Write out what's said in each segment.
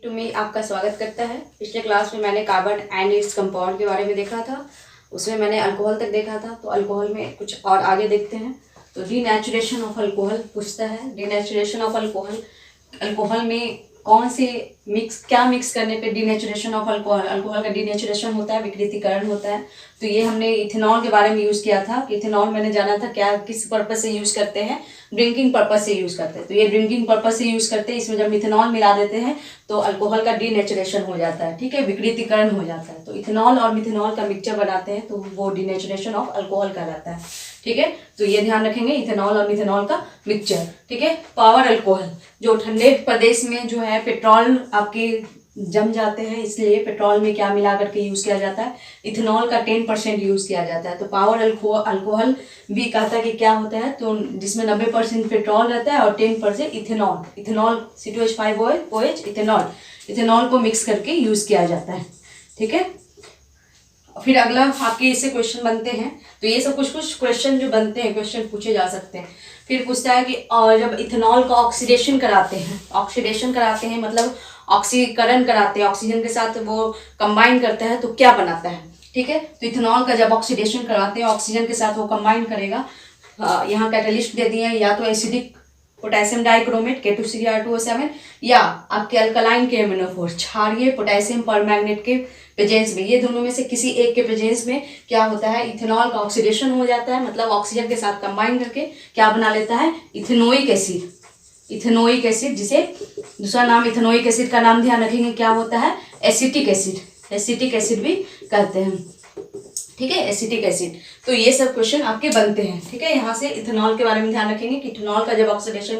To me आपका स्वागत करता है। पिछले क्लास में मैंने कार्बन एंड इट्स कंपाउंड के बारे में देखा था, उसमें मैंने अल्कोहल तक देखा था। तो अल्कोहल में कुछ और आगे देखते हैं। तो डीनेचुरेशन ऑफ अल्कोहल पूछता है। डीनेचुरेशन ऑफ अल्कोहल, अल्कोहल में कौन से क्या मिक्स करने पे डीनेचुरेशन ऑफ अल्कोहल का डीनेचुरेशन होता है, विकृतीकरण होता है। तो ये हमने इथेनॉल के बारे में यूज़ किया था कि इथेनॉल मैंने जाना था क्या किस पर्पज से यूज़ करते हैं, ड्रिंकिंग पर्पज से यूज़ करते हैं। तो ये ड्रिंकिंग पर्पज से यूज़ करते हैं। इसमें जब इथेनॉल मिला देते हैं तो अल्कोहल का डीनेचुरेशन हो जाता है, ठीक है, विकृतीकरण हो जाता है। तो इथेनॉल और मिथेनॉल का मिक्सचर बनाते हैं तो वो डीनेचुरेशन ऑफ अल्कोहल कहलाता है, ठीक है। तो ये ध्यान रखेंगे, इथेनॉल और मिथेनॉल का मिक्सचर, ठीक है। पावर अल्कोहल, जो ठंडे प्रदेश में जो है पेट्रोल आपके जम जाते हैं, इसलिए पेट्रोल में क्या मिला करके यूज़ किया जाता है, इथेनॉल का 10% यूज़ किया जाता है। तो पावर अल्कोहल भी कहता है कि क्या होता है, तो जिसमें 90% पेट्रोल रहता है और 10% इथेनॉल, इथेनॉल C2H5OH इथेनॉल को मिक्स करके यूज़ किया जाता है, ठीक है। फिर अगला आपके इससे क्वेश्चन बनते हैं। तो ये सब कुछ क्वेश्चन जो बनते हैं, क्वेश्चन पूछे जा सकते हैं। फिर पूछता है कि जब इथेनॉल का ऑक्सीडेशन कराते हैं मतलब ऑक्सीकरण कराते हैं, ऑक्सीजन के साथ वो कंबाइन करता है तो क्या बनाता है, ठीक है। तो इथेनॉल का जब ऑक्सीडेशन कराते हैं ऑक्सीजन के साथ वो कंबाइन करेगा। यहाँ कैटलिस्ट दे दिए हैं, या तो एसिडिक पोटेशियम डाइक्रोमेट K2Cr2O7 या आपके अल्कलाइन KMnO4 क्षारीय पोटेशियम परमैंगनेट के प्रेजेंस में। ये दोनों में से किसी एक के प्रेजेंस में क्या होता है, इथेनॉल का ऑक्सीडेशन हो जाता है, मतलब ऑक्सीजन के साथ कंबाइन करके क्या बना लेता है, इथेनोइक एसिड, जिसे दूसरा नाम इथेनोइक एसिड का नाम ध्यान रखेंगे क्या होता है, एसिटिक एसिड भी कहते हैं, ठीक है, एसिटिक एसिड। तो ये सब क्वेश्चन आपके बनते हैं, ठीक है। यहाँ से इथेनॉल के बारे में ध्यान रखेंगे कि इथेनॉल का जब ऑक्सीडेशन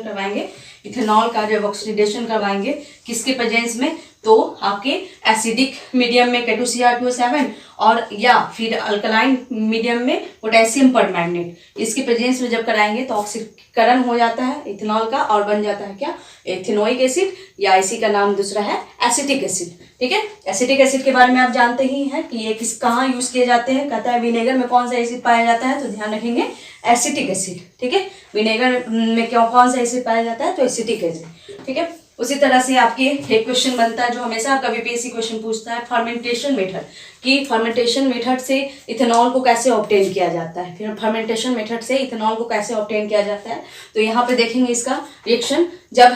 करवाएंगे किसके प्रेजेंस में, तो आपके एसिडिक मीडियम में K2Cr2O7 और या फिर अल्कलाइन मीडियम में पोटेशियम परमैंगनेट, इसके प्रेजेंस में जब कराएंगे तो ऑक्सीकरण हो जाता है इथेनॉल का और बन जाता है क्या, इथेनोइक एसिड, या इसी का नाम दूसरा है एसिटिक एसिड, ठीक है। एसिटिक एसिड के बारे में आप जानते ही हैं कि ये कहाँ यूज किए जाते हैं। कहता है विनेगर में कौन सा एसिड पाया जाता है, तो ध्यान रखेंगे एसिटिक एसिड, ठीक है। विनेगर में कौन सा एसिड पाया जाता है, तो एसिटिक एसिड, ठीक है। उसी तरह से आपके एक क्वेश्चन बनता है जो हमेशा आपका बीपीएससी क्वेश्चन पूछता है, फर्मेंटेशन मेथड, कि फर्मेंटेशन मेथड से इथेनॉल को कैसे ऑब्टेन किया जाता है। फिर फर्मेंटेशन मेथड से इथेनॉल को कैसे ऑब्टेन किया जाता है, तो यहाँ पे देखेंगे इसका रिएक्शन। जब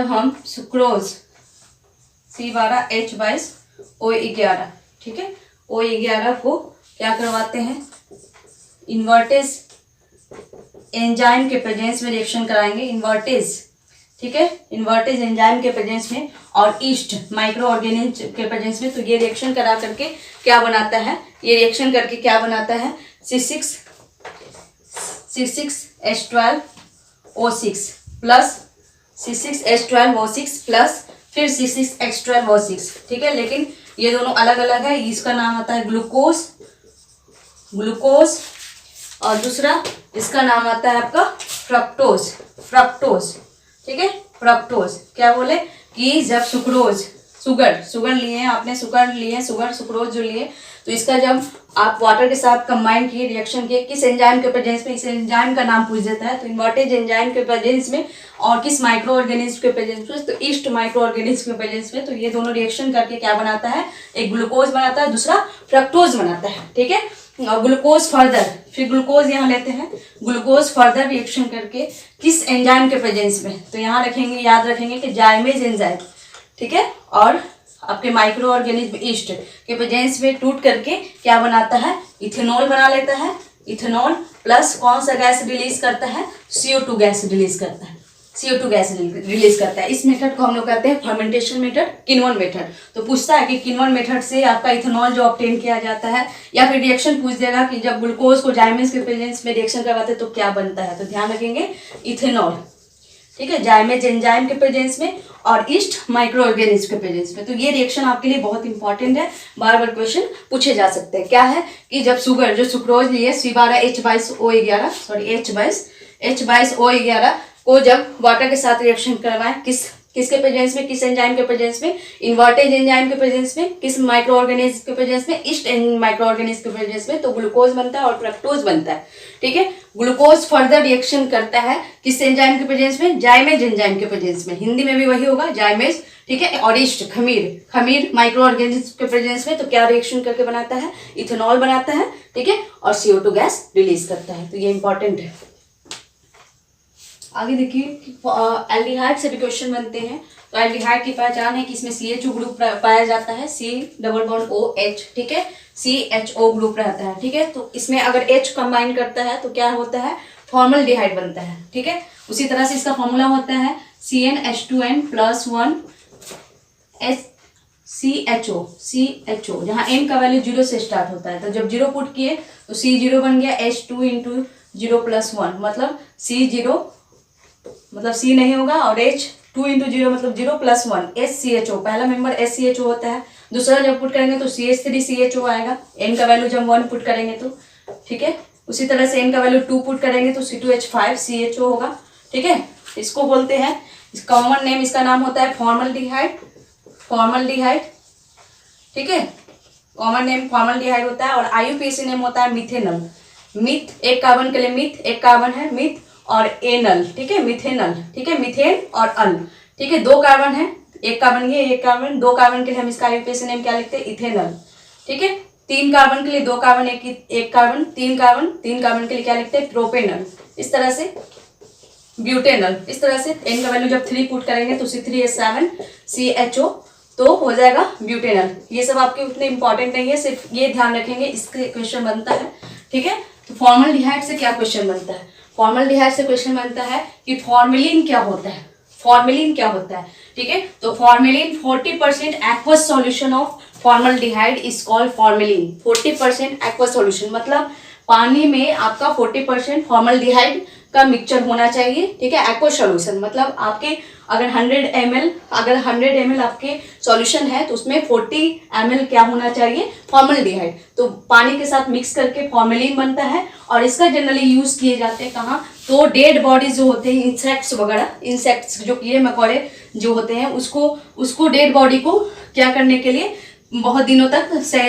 हम सुक्रोज C12H22O11, ठीक है, O11 को क्या करवाते हैं, इन्वर्टेज एंजाइम के प्रेजेंस में रिएक्शन कराएंगे, इन्वर्टेज, ठीक है, इन्वर्टेज एंजाइम के प्रेजेंस में और ईस्ट माइक्रो ऑर्गेनिज्म के प्रेजेंस में। तो ये रिएक्शन करा करके क्या बनाता है, C6H12O6 प्लस C6H12O6 प्लस फिर C6H12O6, ठीक है। लेकिन ये दोनों अलग अलग है। इसका नाम आता है ग्लूकोज और दूसरा इसका नाम आता है आपका फ्रक्टोज, ठीक है। फ्रक्टोज क्या बोले कि जब सुगर लिए हैं आपने, सुक्रोज जो लिए, तो इसका जब आप वाटर के साथ कंबाइन किए, रिएक्शन किए, किस एंजाइम के प्रेजेंस में, इस एंजाइम का नाम पूछ देता है। तो इन्वर्टेज एंजाइम के प्रेजेंस में और किस माइक्रो ऑर्गेनिज्म के प्रेजेंस में, तो ईस्ट माइक्रो ऑर्गेनिज्म के प्रेजेंस में। तो ये दोनों रिएक्शन करके क्या बनाता है, एक ग्लूकोज बनाता है, दूसरा फ्रक्टोज बनाता है, ठीक है। ग्लूकोज यहाँ लेते हैं, ग्लूकोज फर्दर रिएक्शन करके किस एंजाइम के प्रेजेंस में, तो यहाँ रखेंगे, याद रखेंगे कि जाइमेज एंजाइम, ठीक है, और आपके माइक्रो ऑर्गेनिज्म ईस्ट के प्रेजेंस में टूट करके क्या बनाता है, इथेनॉल बना लेता है। इथेनॉल प्लस कौन सा गैस रिलीज करता है, CO2 गैस रिलीज करता है। इस मेथड को हम लोग कहते हैं फर्मेंटेशन मेथड, किण्वन मेथड। तो पूछता है कि किण्वन मेथड से आपका इथेनॉल जो ऑब्टेन किया जाता है, या फिर रिएक्शन पूछ देगा कि जब ग्लूकोज को जाइमेज के प्रेजेंस में रिएक्शन करवाते हैं तो क्या बनता है। तो ध्यान रखेंगे इथेनॉल, ठीक है, जाइमेज एंजाइम के प्रेजेंस में और ईस्ट माइक्रो ऑर्गेनिज्म के प्रेजेंस में। तो ये रिएक्शन आपके लिए बहुत इंपॉर्टेंट है, बार बार क्वेश्चन पूछे जा सकते हैं। क्या है कि जब सुक्रोज लिए C12H22O11 को जब वाटर के साथ रिएक्शन करवाएं, किस किसके प्रेजेंस में, किस एंजाइम के प्रेजेंस में, इन्वर्टेज एंजाइम के प्रेजेंस में, किस माइक्रो ऑर्गेनिज्म के प्रेजेंस में, ईस्ट माइक्रो ऑर्गेनिज्म के प्रेजेंस में, तो ग्लूकोज बनता है और फ्रक्टोज बनता है। ठीक है, ग्लूकोज फर्दर रिएक्शन करता है किस एंजाइम के प्रेजेंस में, जाइमेज एंजाइम के प्रेजेंस में, हिंदी में भी वही होगा जाइमेज। ठीक है, और ईस्ट खमीर माइक्रो ऑर्गेनिज्म के प्रेजेंस में तो क्या रिएक्शन करके बनाता है, इथेनॉल बनाता है। ठीक है, और CO2 गैस रिलीज करता है। तो ये इंपॉर्टेंट है। आगे देखिए, एल्डिहाइड से भी क्वेश्चन बनते हैं। तो एल्डिहाइड की पहचान है कि इसमें CHO ग्रुप पाया जाता है, C+OH। ठीक है, CHO ग्रुप रहता है। ठीक है, तो इसमें अगर H कंबाइन करता है तो क्या होता है, फॉर्मल्डिहाइड बनता है। ठीक है, उसी तरह से इसका फॉर्मूला होता है CnH2n+1 CHO, जहाँ n का वैल्यू 0 से स्टार्ट होता है। तो जब 0 पुट किए तो C0 बन गया, H2 × 0+1 मतलब C0 मतलब C नहीं होगा, और H 2 × 0 मतलब 0+1 SCHO, पहला मेंबर SCHO होता है। दूसरा जब पुट करेंगे तो CH3CHO आएगा, n का वैल्यू जब 1 पुट करेंगे तो। ठीक है, उसी तरह से n का वैल्यू 2 पुट करेंगे तो C2H5CHO होगा। ठीक है, इसको बोलते हैं, इस कॉमन नेम इसका नाम होता है फॉर्मल्डिहाइड। ठीक है, कॉमन नेम फॉर्मल्डिहाइड होता है। और IUPAC नेम होता है मिथेनल। मिथ एक कार्बन के लिए मिथ, एक कार्बन है मिथ, और एनल। ठीक है, मिथेनल। ठीक है, मिथेन और अल। ठीक है, 2 कार्बन है, एक कार्बन ये एक कार्बन, 2 कार्बन के लिए हम इसका IUPAC नेम क्या लिखते हैं, इथेनल। ठीक है, 3 कार्बन के लिए 2 कार्बन एक कार्बन, 3 कार्बन के लिए क्या लिखते हैं, प्रोपेनल। इस तरह से ब्यूटेनल। इस तरह से n का वैल्यू जब 3 पुट करेंगे तो C3H7CHO तो हो जाएगा ब्यूटेनल। ये सब आपके उतने इंपॉर्टेंट नहीं है, सिर्फ ये ध्यान रखेंगे, इसके क्वेश्चन बनता है। ठीक है, तो फॉर्मल्डिहाइड से क्या क्वेश्चन बनता है, फॉर्मल्डिहाइड से क्वेश्चन बनता है कि फॉर्मेलिन क्या होता है, फॉर्मेलिन क्या होता है। ठीक है, तो formalin 40% aqueous solution of formaldehyde is called formalin. 40% aqueous solution मतलब पानी में आपका 40% फॉर्मल्डिहाइड का मिक्सचर होना चाहिए। ठीक है, एक्वस सॉल्यूशन मतलब आपके अगर 100 ml आपके सॉल्यूशन है तो उसमें 40 ml क्या होना चाहिए, फॉर्मल्डिहाइड। तो पानी के साथ मिक्स करके फॉर्मेलिन बनता है। और इसका जनरली यूज किए जाते हैं कहाँ, तो डेड बॉडीज जो होते हैं, इंसेक्ट्स वगैरह, इंसेक्ट्स जो कीड़े मकोड़े जो होते हैं, उसको डेड बॉडी को क्या करने के लिए, बहुत दिनों तक से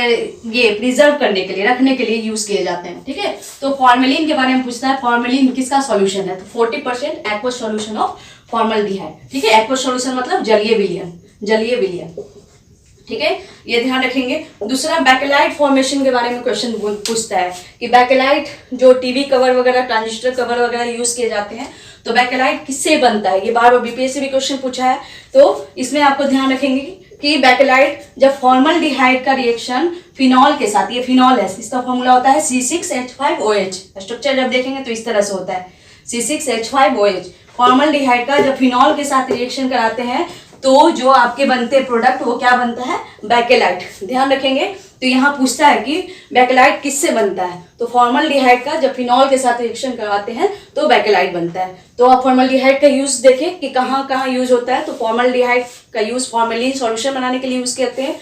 ये प्रिजर्व करने के लिए, रखने के लिए यूज किए जाते हैं। ठीक है, तो फॉर्मेलिन के बारे में पूछता है, फॉर्मेलिन किसका सॉल्यूशन है, तो 40% एक्वस सॉल्यूशन ऑफ फॉर्मल्डिहाइड। ठीक है, एक्वस सॉल्यूशन मतलब जलीय विलयन। ठीक है, ये ध्यान रखेंगे। दूसरा बैकेलाइट फॉर्मेशन के बारे में क्वेश्चन पूछता है कि बैकेलाइट जो टीवी कवर वगैरह, ट्रांजिस्टर कवर वगैरह यूज किए जाते हैं, तो बैकेलाइट किससे बनता है, ये बार BPSC भी क्वेश्चन पूछा है। तो इसमें आपको ध्यान रखेंगे कि बैकेलाइट जब फॉर्मल्डिहाइड का रिएक्शन फिनॉल के साथ, ये फिनॉल है, इसका फॉर्मूला होता है C6H5OH। स्ट्रक्चर जब देखेंगे तो इस तरह से होता है C6H5OH। फॉर्मल्डिहाइड का जब फिनॉल के साथ रिएक्शन कराते हैं तो जो आपके बनते प्रोडक्ट वो क्या बनता है, बैकेलाइट। ध्यान रखेंगे। तो यहाँ पूछता है कि बैकेलाइट किससे बनता है, तो फॉर्मल्डिहाइड का जब फिनॉल के साथ रिएक्शन करवाते हैं तो बैकेलाइट बनता है। तो आप फॉर्मल्डिहाइड का यूज देखें कि कहाँ कहाँ यूज होता है। तो फॉर्मल्डिहाइड का यूज फॉर्मेलिन सॉल्यूशन बनाने के लिए यूज करते हैं,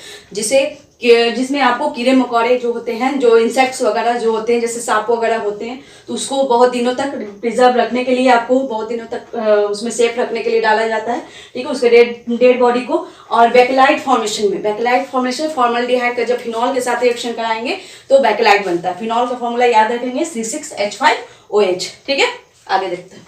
जिसमें आपको कीड़े मकोड़े जो होते हैं, जो इंसेक्ट्स वगैरह जो होते हैं, जैसे सांप वगैरह होते हैं, तो उसको बहुत दिनों तक प्रिजर्व रखने के लिए, आपको बहुत दिनों तक उसमें सेफ रखने के लिए डाला जाता है। ठीक है, उसके डेड बॉडी को। और बैकेलाइट फॉर्मेशन फॉर्मल्डिहाइड का जब फिनॉल के साथ रिएक्शन कराएंगे तो बैकेलाइट बनता है। फिनॉल का फॉर्मूला याद रखेंगे C6H5OH। ठीक है, आगे देखते हैं।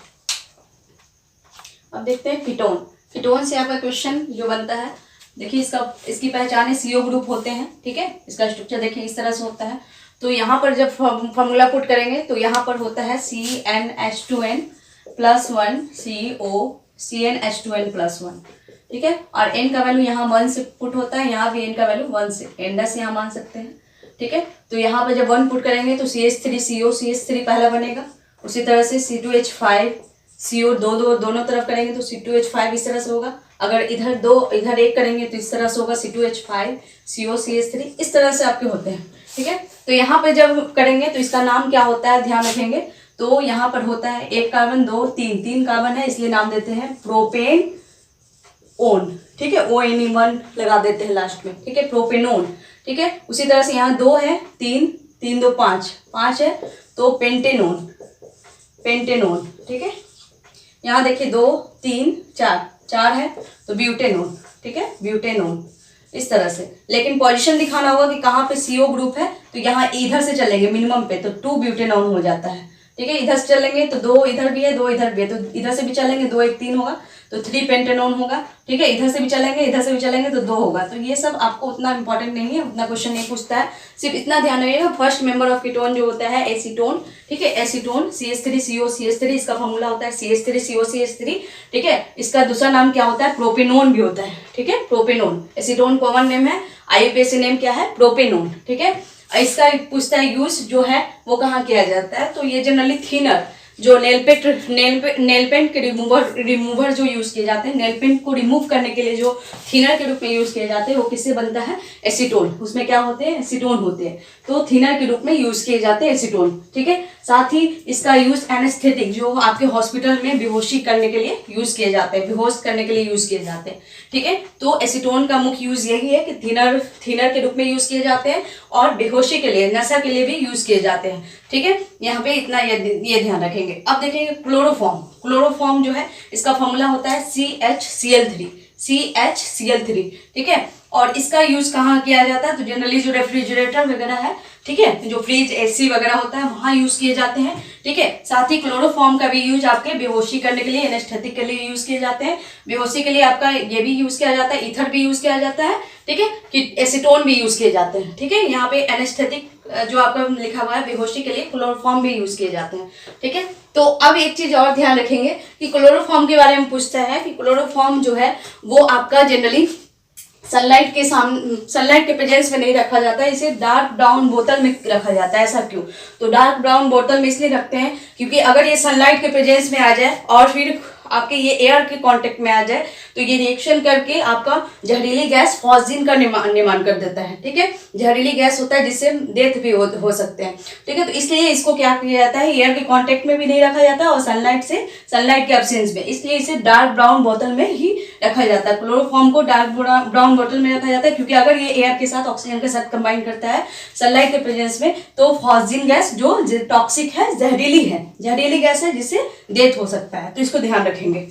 अब देखते हैं कीटोन से आपका क्वेश्चन जो बनता है। देखिए, इसकी पहचान है, CO ग्रुप होते हैं। ठीक है, इसका स्ट्रक्चर देखिए इस तरह से होता है। तो यहाँ पर जब फॉर्मूला पुट करेंगे तो यहाँ पर होता है CnH2n+1 CnH2n+1। ठीक है, और n का वैल्यू यहाँ 1 से पुट होता है, यहाँ भी n का वैल्यू 1 से, n' यहाँ मान सकते हैं। ठीक है, तो यहाँ पर जब 1 पुट करेंगे तो CH3CO पहला बनेगा। उसी तरह से C2H5CO दोनों तरफ करेंगे तो C2H5 इस तरह से होगा। अगर इधर एक करेंगे तो इस तरह से होगा C2H5COCH3, इस तरह से आपके होते हैं। ठीक है, तो यहाँ पे जब करेंगे तो इसका नाम क्या होता है, ध्यान रखेंगे। तो यहाँ पर होता है 1 कार्बन 2 3 कार्बन है, इसलिए नाम देते हैं प्रोपेन ओन। ठीक है, ONE1 लगा देते हैं लास्ट में। ठीक है, प्रोपेनोन। ठीक है, उसी तरह से यहाँ 2 है, 3 2 5 है तो पेंटेनोन। ठीक है, यहाँ देखिए 2 3 4 4 है तो ब्यूटेनोन, ठीक है, ब्यूटेनोन इस तरह से। लेकिन पोजीशन दिखाना होगा कि कहाँ पे CO ग्रुप है, तो यहाँ इधर से चलेंगे मिनिमम पे तो 2 ब्यूटेनोन हो जाता है, ठीक है। इधर से चलेंगे तो 2 इधर भी है 2 इधर भी है, तो इधर से भी चलेंगे 2 1 3 होगा तो 3 पेंटेनोन होगा, ठीक है। इधर से भी चलेंगे इधर से भी चलेंगे तो 2 होगा। तो ये सब आपको उतना इंपॉर्टेंट नहीं है, उतना क्वेश्चन नहीं पूछता है, सिर्फ इतना ध्यान रखिएगा फर्स्ट मेंबर ऑफ कीटोन जो होता है एसीटोन, ठीक है, एसीटोन CH3COCH3, इसका फॉर्मूला होता है CH3COCH3, ठीक है। इसका दूसरा नाम क्या होता है, प्रोपेनोन भी होता है, ठीक है, प्रोपेनोन। एसीटोन कॉमन नेम है, IUPAC नेम क्या है, प्रोपेनोन, ठीक है। इसका पूछता है यूज जो है वो कहाँ किया जाता है, तो ये जनरली थिनर जो नेल पेंट के रिमूवर जो यूज किए जाते हैं, नेल पेंट को रिमूव करने के लिए जो थिनर के रूप में यूज किए जाते हैं वो किससे बनता है, एसीटोन। उसमें क्या होते हैं, एसीटोन होते हैं, तो थिनर के रूप में यूज किए जाते हैं एसीटोन, ठीक है। साथ ही इसका यूज एनेस्थेटिक जो आपके हॉस्पिटल में बेहोशी करने के लिए यूज किए जाते हैं, बेहोश करने के लिए यूज किए जाते हैं, ठीक है। तो एसीटोन का मुख्य यूज यही है कि थिनर के रूप में यूज किए जाते हैं और बेहोशी के लिए, नशा के लिए भी यूज किए जाते हैं, ठीक है। यहाँ पे इतना ये ध्यान रखेंगे। अब देखेंगे क्लोरोफॉर्म जो है इसका फॉर्मूला होता है CHCl3, ठीक है। और इसका यूज कहाँ किया जाता है, तो जनरली जो रेफ्रिजरेटर वगैरह है, ठीक है, जो फ्रिज AC वगैरह होता है वहां यूज किए जाते हैं, ठीक है। साथ ही क्लोरोफॉर्म का भी यूज आपके बेहोशी करने के लिए, एनेस्थेटिक के लिए यूज किए जाते हैं। बेहोशी के लिए आपका ये भी यूज किया जाता है, ईथर भी यूज किया जाता है, ठीक है, कि एसीटोन भी यूज किए जाते हैं, ठीक है। यहाँ पे एनेस्थेटिक जो आपका लिखा हुआ है बेहोशी के लिए क्लोरोफॉर्म भी यूज किए जाते हैं, ठीक है। तो अब एक चीज और ध्यान रखेंगे कि क्लोरोफॉर्म के बारे में पूछता है कि क्लोरोफॉर्म जो है वो आपका जनरली सनलाइट के प्रेजेंस में नहीं रखा जाता है, इसे डार्क ब्राउन बोतल में रखा जाता है। ऐसा क्यों, तो डार्क ब्राउन बोतल में इसलिए रखते हैं क्योंकि अगर ये सनलाइट के प्रेजेंस में आ जाए और फिर आपके ये एयर के कांटेक्ट में आ जाए तो ये रिएक्शन करके आपका जहरीली गैस फॉस्जिन का निर्माण कर देता है, ठीक है। जहरीली गैस होता है जिससे डेथ भी हो सकते हैं, ठीक है। तो इसलिए इसको क्या किया जाता है, एयर के कांटेक्ट में भी नहीं रखा जाता और सनलाइट के एब्सेंस में, इसलिए इसे डार्क ब्राउन बोतल में ही रखा जाता है। क्लोरोफॉर्म को डार्क ब्राउन बोतल में रखा जाता है क्योंकि अगर ये एयर के साथ ऑक्सीजन के साथ कंबाइन करता है सनलाइट के प्रेजेंस में तो फॉस्जिन गैस जो टॉक्सिक है, जहरीली गैस है जिससे डेथ हो सकता है, तो इसको ध्यान रखेंगे।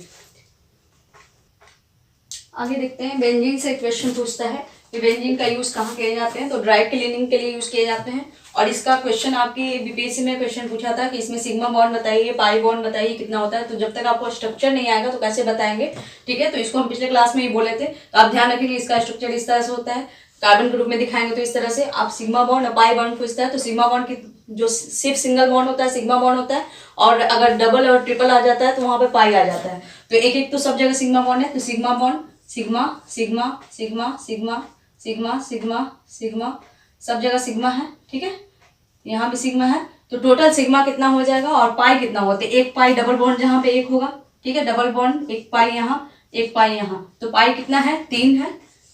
आगे देखते हैं, बेंजीन से क्वेश्चन पूछता है कि बेंजीन का यूज कहाँ किए जाते हैं, तो ड्राई क्लीनिंग के लिए यूज किए जाते हैं। और इसका क्वेश्चन आपकी BPSC में क्वेश्चन पूछा था कि इसमें सिग्मा बॉन्ड बताइए, पाई बॉन्ड बताइए कितना होता है, तो जब तक आपको स्ट्रक्चर नहीं आएगा तो कैसे बताएंगे, ठीक है। तो इसको हम पिछले क्लास में ही बोले थे, तो आप ध्यान रखेंगे इसका स्ट्रक्चर इस तरह से होता है, कार्बन के रूप में दिखाएंगे तो इस तरह से। आप सिग्मा बॉन्ड और पाई बॉन्ड पूछता है तो सिग्मा बॉन्ड की जो सिर्फ सिंगल बॉन्ड होता है सिग्मा बॉन्ड होता है, और अगर डबल और ट्रिपल आ जाता है तो वहां पे पाई आ जाता है। तो एक तो सब जगह सिग्मा बॉन्ड है, तो sigma bond sigma sigma sigma sigma sigma sigma sigma सब जगह सिग्मा है, ठीक है। यहाँ भी सिग्मा है, तो टोटल सिग्मा कितना हो जाएगा और पाई कितना होता है, एक पाई डबल बॉन्ड जहाँ पे एक होगा, ठीक है, डबल बॉन्ड एक पाई यहाँ एक पाई यहाँ, तो पाई कितना है 3 है,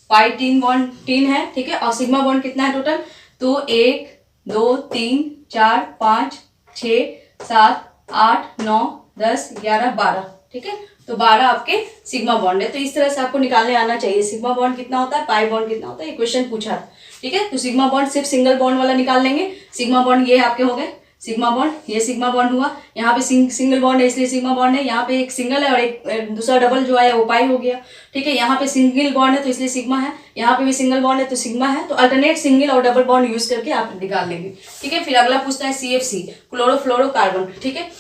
पाई 3 बॉन्ड 3 है, ठीक है। और सिग्मा बॉन्ड कितना है टोटल, तो 1 2 3 4 5 6 7 8 9 10 11 12, ठीक है। तो 12 आपके सिग्मा बॉन्ड है, तो इस तरह से आपको निकालने आना चाहिए सिग्मा बॉन्ड कितना होता है, पाई बॉन्ड कितना होता है, ये क्वेश्चन पूछा था, ठीक है। तो सिग्मा बॉन्ड सिर्फ सिंगल बॉन्ड वाला निकाल लेंगे, सिग्मा बॉन्ड ये आपके हो गए सिग्मा बॉन्ड, ये सिग्मा बॉन्ड हुआ, यहाँ पे सिंगल बॉन्ड है इसलिए सिग्मा बॉन्ड है, यहाँ पे एक सिंगल है और एक दूसरा डबल जो है वो पाई हो गया, ठीक है। यहाँ पे सिंगल बॉन्ड है तो इसलिए सिग्मा है, यहाँ पे भी सिंगल बॉन्ड है तो सिग्मा है, तो अल्टरनेट सिंगल और डबल बॉन्ड यूज करके आप निकाल लेंगे, ठीक है। फिर अगला पूछता है CFC, क्लोरोफ्लोरोकार्बन, ठीक है।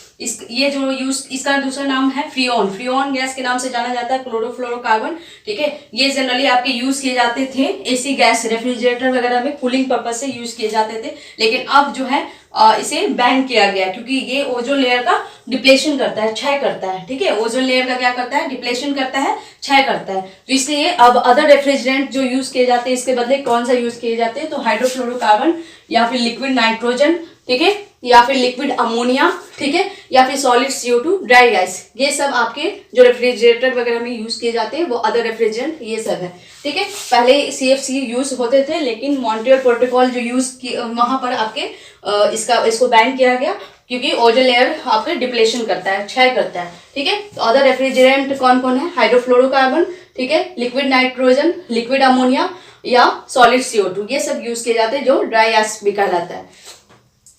ये जो यूज इसका दूसरा नाम है फ्रियोन गैस के नाम से जाना जाता है क्लोरोफ्लोरोकार्बन, ठीक है। ये जनरली आपके यूज किए जाते थे AC गैस रेफ्रिजरेटर वगैरह में कूलिंग पर्पज से यूज किए जाते थे, लेकिन अब जो है इसे बैन किया गया क्योंकि ये ओजोन लेयर का डिप्लेशन करता है, क्षय करता है, ठीक है। ओजोन लेयर का क्या करता है, डिप्लेशन करता है, क्षय करता है, तो इसलिए अब अदर रेफ्रिजरेंट जो यूज किए जाते हैं इसके बदले कौन सा यूज किए जाते हैं, तो हाइड्रोफ्लोरोकार्बन या फिर लिक्विड नाइट्रोजन, ठीक है, या फिर लिक्विड अमोनिया, ठीक है, या फिर सॉलिड CO2 ड्राई गैस, ये सब आपके जो रेफ्रिजरेटर वगैरह में यूज किए जाते हैं वो अदर रेफ्रिजरेंट ये सब है, ठीक है। पहले CFC यूज होते थे लेकिन मॉन्ट्रियल प्रोटोकॉल जो यूज वहां पर आपके इसको बैन किया गया क्योंकि ओजोन लेयर आपके डिप्लेशन करता है, क्षय करता है, ठीक है। तो अदर रेफ्रिजरेंट कौन कौन है, हाइड्रोफ्लोरोकार्बन, ठीक है, लिक्विड नाइट्रोजन, लिक्विड अमोनिया या सॉलिड CO2, ये सब यूज किए जाते हैं जो ड्राई गैस भी कहलाता है।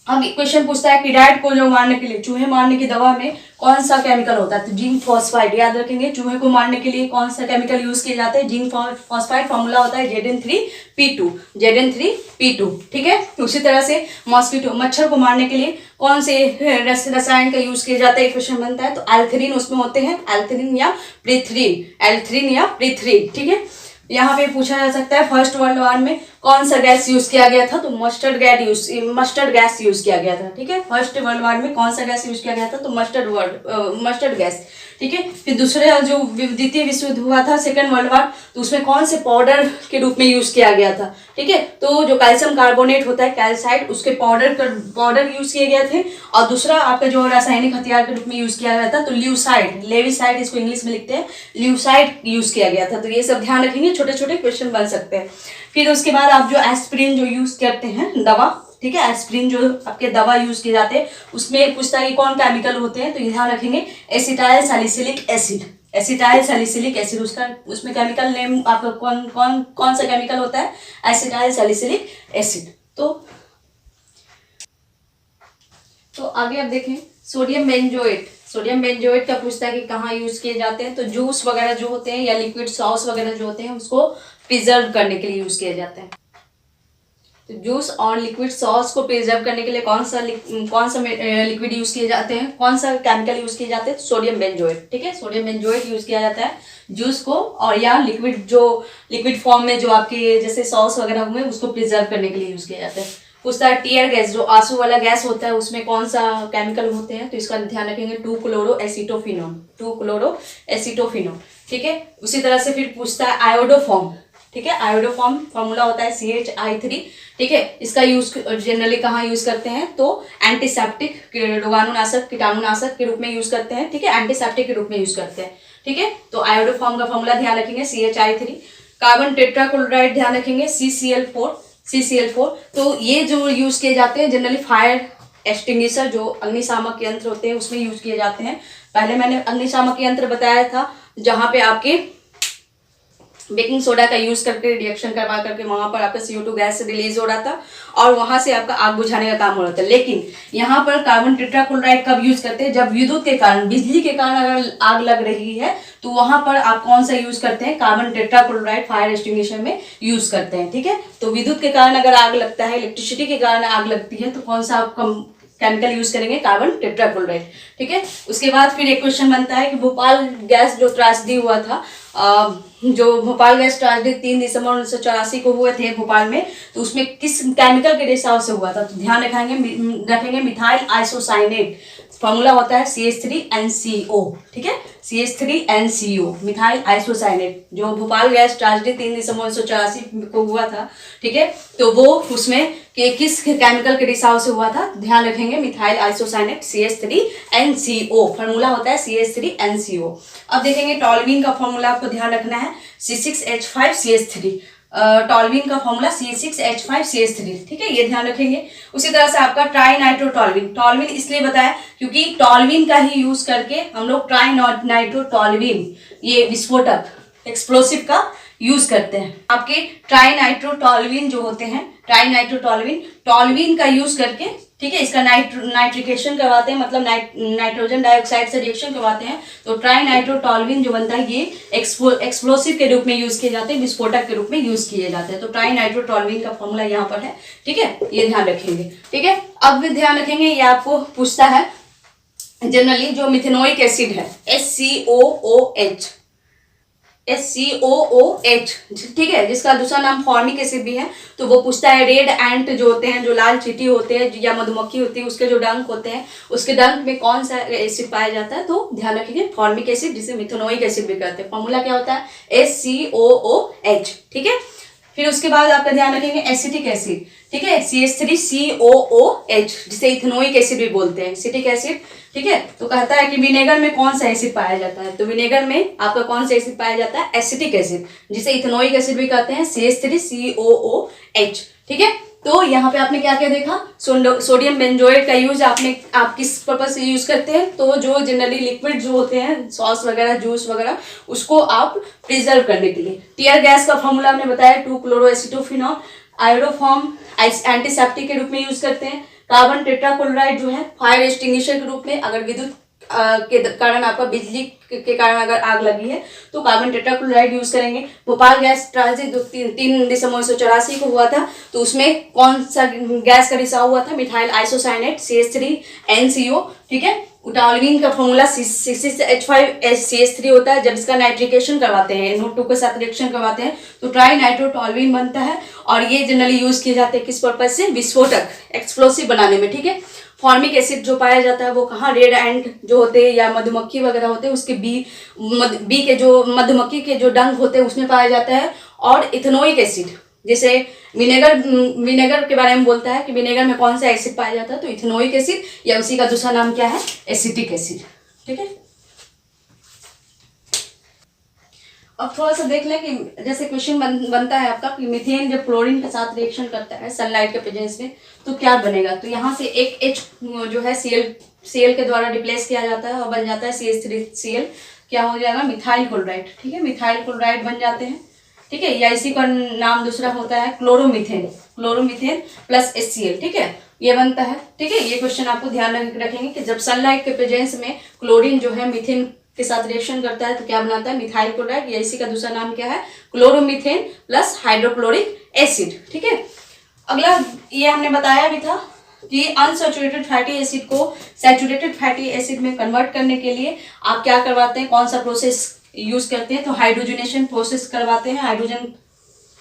अब क्वेश्चन पूछता है कीडाइड को जो मारने के लिए, चूहे मारने की दवा में कौन सा केमिकल होता है, तो जिंक फॉस्फाइड याद रखेंगे। चूहे को मारने के लिए कौन सा केमिकल यूज किए जाते हैं, जिंक फॉस्फाइड, फॉर्मूला होता है Zn3P2, Zn3P2, ठीक है। उसी तरह से मॉस्किटो, मच्छर को मारने के लिए कौन से रसायन का यूज किया जाता है, क्वेश्चन बनता है, तो एल्थरीन उसमें होते हैं, एल्थरीन या प्रीथ्रीन, ठीक है। यहाँ पे पूछा जा सकता है फर्स्ट वर्ल्ड वॉर में कौन सा गैस यूज किया गया था, तो मस्टर्ड गैस यूज किया गया था, ठीक है। फर्स्ट वर्ल्ड वॉर में कौन सा गैस यूज किया गया था, तो मस्टर्ड गैस, ठीक है। फिर दूसरे जो द्वितीय विश्व युद्ध हुआ था, सेकेंड वर्ल्ड वॉर, तो उसमें कौन से पाउडर के रूप में यूज किया गया था, ठीक है। तो जो कैल्शियम कार्बोनेट होता है, कैल्साइड, उसके पाउडर यूज किए गए थे। और दूसरा आपका जो रासायनिक हथियार के रूप में यूज किया गया था, तो लेविसाइड इसको इंग्लिश में लिखते हैं, ल्यूसाइड यूज किया गया था। तो ये सब ध्यान रखेंगे, छोटे छोटे क्वेश्चन बन सकते हैं। फिर उसके बाद आप जो एस्पिरिन जो यूज करते हैं दवा, ठीक है, एस्पिरिन जो आपके दवा यूज किए जाते हैं, उसमें पूछता है कि कौन केमिकल होते हैं, तो ये ध्यान रखेंगे एसिटाइल सैलिसिलिक एसिड, उसमें केमिकल नेम आपका कौन सा केमिकल होता है, एसिटाइल सैलिसिलिक एसिड। तो आगे आप देखें सोडियम बेंजोएट का पूछता है कि कहाँ यूज किए जाते हैं, तो जूस वगैरह जो होते हैं या लिक्विड सॉस वगैरह जो होते हैं उसको प्रिजर्व करने के लिए यूज किया जाता है। तो जूस और लिक्विड सॉस को प्रिजर्व करने के लिए कौन सा लिक्विड यूज किए जाते हैं, कौन सा केमिकल यूज किए जाते हैं, सोडियम बेंजोएट, ठीक है। सोडियम बेंजोएट यूज किया जाता है जूस को और या लिक्विड फॉर्म में जो आपके जैसे सॉस वगैरह हुए उसको प्रिजर्व करने के लिए यूज किया जाता है। पूछता है टीयर गैस, जो आंसू वाला गैस होता है उसमें कौन सा केमिकल होते हैं, तो इसका ध्यान रखेंगे 2-क्लोरोएसीटोफिनोन, ठीक है। उसी तरह से फिर पूछता है आयोडोफॉर्म, ठीक है। आयोडोफॉर्म फॉर्मूला होता है CH3, ठीक है। इसका यूज जनरली कहाँ यूज करते हैं, तो एंटीसेप्टिक, रोगाणुनाशक, कीटाणुनाशक के रूप में यूज करते हैं, ठीक है, एंटीसेप्टिक के रूप में यूज करते हैं, ठीक है। तो आयोडोफॉर्म का फॉर्मूला ध्यान रखेंगे CH3। कार्बन टेट्राक्लोराइड ध्यान रखेंगे CCl4। तो ये जो यूज किए जाते हैं जनरली फायर एक्सटिंग्विशर, जो अग्निशामक यंत्र होते हैं उसमें यूज किए जाते हैं। पहले मैंने अग्निशामक यंत्र बताया था जहां पे आपके बेकिंग सोडा का यूज करके रिएक्शन करवा करके वहां पर आपका CO2 गैस रिलीज हो रहा था और वहां से आपका आग बुझाने का काम हो रहा था। लेकिन यहाँ पर कार्बन टेट्राक्लोराइड कब यूज करते हैं, जब विद्युत के कारण, बिजली के कारण अगर आग लग रही है तो वहां पर आप कौन सा यूज करते हैं, कार्बन टेट्राक्लोराइड फायर एक्सटिंग्विशर में यूज करते हैं, ठीक है। तो विद्युत के कारण अगर आग लगता है, इलेक्ट्रिसिटी के कारण आग लगती है, तो कौन सा आप केमिकल यूज करेंगे, कार्बन टेट्राक्लोराइड, ठीक है। उसके बाद फिर एक क्वेश्चन बनता है कि भोपाल गैस जो त्रासदी हुआ था, जो भोपाल गैस त्रासदी 3 दिसंबर 1984 को हुए थे भोपाल में, तो उसमें किस केमिकल के रिसाव से हुआ था, तो ध्यान रखेंगे मिथाइल आइसोसाइनेट, फॉर्मूला होता है CH3NCO, ठीक है, CH3NCO, मिथाइल आइसोसाइनेट। जो भोपाल गैस ट्रेजेडी 3 दिसंबर 1984 को हुआ था, ठीक है, तो वो उसमें किस केमिकल के रिसाव से हुआ था, ध्यान रखेंगे मिथाइल आइसोसाइनेट CH3NCO, फॉर्मूला होता है CH3NCO। अब देखेंगे टॉल्यूइन का फॉर्मूला आपको ध्यान रखना है C6H5CH3, टॉल्यूइन का फॉर्मूला C6H5CH3, ठीक है, ये ध्यान रखेंगे। उसी तरह से आपका ट्राइनाइट्रोटॉल्यूइन, टॉल्यूइन इसलिए बताया क्योंकि टॉल्यूइन का ही यूज करके हम लोग ट्राइनाइट्रोटॉल्यूइन, ये विस्फोटक एक्सप्लोसिव का यूज करते हैं। आपके ट्राइनाइट्रोटॉल्यूइन जो होते हैं, टॉल्यूइन का यूज करके, ठीक है, इसका नाइट्रिकेशन करवाते हैं, मतलब नाइट्रोजन डाइऑक्साइड से रिएक्शन करवाते हैं, तो ट्राइनाइट्रोटॉल्यूइन जो बनता है ये एक्सप्लोसिव के रूप में यूज किए जाते हैं, विस्फोटक के रूप में यूज किए जाते हैं। तो ट्राइनाइट्रोटॉल्यूइन का फॉर्मूला यहाँ पर है, ठीक है, ये ध्यान रखेंगे, ठीक है। अब भी ध्यान रखेंगे, ये आपको पूछता है जनरली जो मिथेनोइक एसिड है SCOOH, ठीक है, जिसका दूसरा नाम फॉर्मिक एसिड भी है, तो वो पूछता है रेड एंट जो होते हैं, जो लाल चींटी होते हैं या मधुमक्खी होती है, उसके जो डंक होते हैं, उसके डंक में कौन सा एसिड पाया जाता है, तो ध्यान रखिए फॉर्मिक एसिड, जिसे मिथेनोइक एसिड भी कहते हैं। फॉर्मूला क्या होता है SCOOH, ठीक है। फिर उसके बाद आपका ध्यान रखेंगे एसिटिक एसिड, ठीक है, CH3COOH, जिसे इथेनोइक एसिड भी बोलते हैं, एसिटिक एसिड, ठीक है। तो कहता है कि विनेगर में कौन सा एसिड पाया जाता है, तो विनेगर में आपका कौन सा एसिड पाया जाता है, एसिटिक एसिड, जिसे इथेनोइक एसिड भी कहते हैं, CH3COOH, ठीक है। तो यहाँ पे आपने क्या क्या देखा, सोडियम बेंजोएट का यूज आप किस पर्पज से यूज करते हैं, तो जो जनरली लिक्विड जो होते हैं, सॉस वगैरह, जूस वगैरह, उसको आप प्रिजर्व करने के लिए। टीयर गैस का फॉर्मूला हमने बताया 2-क्लोरोएसीटोफिनॉल, आयोडोफॉर्म एंटीसेप्टिक के रूप में यूज करते हैं। कार्बन टेट्राक्लोराइड जो है फायर एक्सटिंग्विशर के रूप में, अगर विद्युत के कारण आपका बिजली के कारण अगर आग लगी है तो कार्बन टेट्राक्लोराइड यूज करेंगे। भोपाल गैस ट्रेजेडी जो 3 दिसंबर 1984 को हुआ था, तो उसमें कौन सा गैस का रिसाव हुआ था? मिथाइल आइसोसाइनेट CH3NCO, ठीक है। टॉल्यूइन का फॉर्मूला C6H5CH3 होता है। जब इसका नाइट्रिकेशन करवाते हैं, NO2 के साथ रिएक्शन करवाते हैं तो ट्राई नाइट्रोटॉल्यूइन बनता है, और ये जनरली यूज किए जाते हैं किस पर्पज से? विस्फोटक, एक्सप्लोसिव बनाने में, ठीक है। फॉर्मिक एसिड जो पाया जाता है वो कहाँ? रेड एंट जो होते हैं या मधुमक्खी वगैरह होते हैं उसके बी के जो मधुमक्खी के जो डंक होते हैं उसमें पाया जाता है। और इथेनोइक एसिड, जैसे विनेगर के बारे में बोलता है कि विनेगर में कौन सा एसिड पाया जाता है? तो इथेनोइक एसिड, या उसी का दूसरा नाम क्या है? एसिटिक एसिड, ठीक है। अब थोड़ा सा देख लें कि जैसे क्वेश्चन बनता है आपका कि मीथेन जब क्लोरीन के साथ रिएक्शन करता है सनलाइट के प्रेजेंस में तो क्या बनेगा? तो यहाँ से एक H जो है Cl के द्वारा रिप्लेस किया जाता है और बन जाता है CH3Cl। क्या हो जाएगा? मिथाइल क्लोराइड, ठीक है। मिथाइल क्लोराइड बन जाते हैं, ठीक है। या इसी का नाम दूसरा होता है क्लोरोमीथेन प्लस HCl, ठीक है, ये बनता है, ठीक है। ये क्वेश्चन आपको ध्यान रखेंगे कि जब सनलाइट के प्रेजेंस में क्लोरीन जो है मीथेन के साथ रिएक्शन करता है तो क्या बनाता है? मिथाइल क्लोराइड, या इसी का दूसरा नाम क्या है? क्लोरोमीथेन प्लस हाइड्रोक्लोरिक एसिड, ठीक है। अगला ये हमने बताया भी था कि अनसैचुरेटेड फैटी एसिड को सैचुरेटेड फैटी एसिड में कन्वर्ट करने के लिए आप क्या करवाते हैं? कौन सा प्रोसेस यूज करते हैं? तो हाइड्रोजनेशन प्रोसेस करवाते हैं, हाइड्रोजन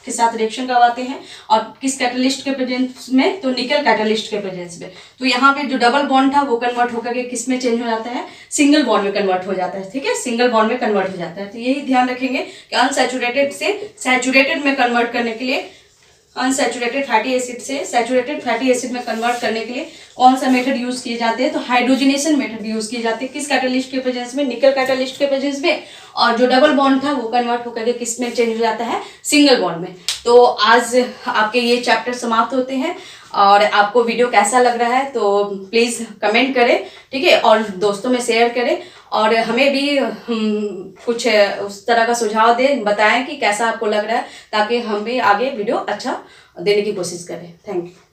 के साथ रिएक्शन करवाते हैं। और किस कैटलिस्ट के प्रेजेंस में? तो निकल कैटलिस्ट के प्रेजेंस में। तो यहाँ पे जो डबल बॉन्ड था वो कन्वर्ट होकर के किस में चेंज हो जाता है? सिंगल बॉन्ड में कन्वर्ट हो जाता है, ठीक है, सिंगल बॉन्ड में कन्वर्ट हो जाता है। तो यही ध्यान रखेंगे कि अनसैचुरेटेड से सैचुरेटेड में कन्वर्ट करने के लिए, अनसैचुरेटेड फैटी एसिड से सैचुरेटेड फैटी एसिड में कन्वर्ट करने के लिए कौन सा मेथड यूज किए जाते हैं? तो हाइड्रोजनेशन मेथड यूज किए जाते हैं। किस कैटलिस्ट के प्रेजेंस में? निकल कैटलिस्ट के प्रेजेंस में। और जो डबल बॉन्ड था वो कन्वर्ट होकर के किस में चेंज हो जाता है? सिंगल बॉन्ड में। तो आज आपके ये चैप्टर समाप्त होते हैं, और आपको वीडियो कैसा लग रहा है तो प्लीज़ कमेंट करें, ठीक है, और दोस्तों में शेयर करें, और हमें भी कुछ उस तरह का सुझाव दें, बताएं कि कैसा आपको लग रहा है, ताकि हम भी आगे वीडियो अच्छा देने की कोशिश करें। Thank you.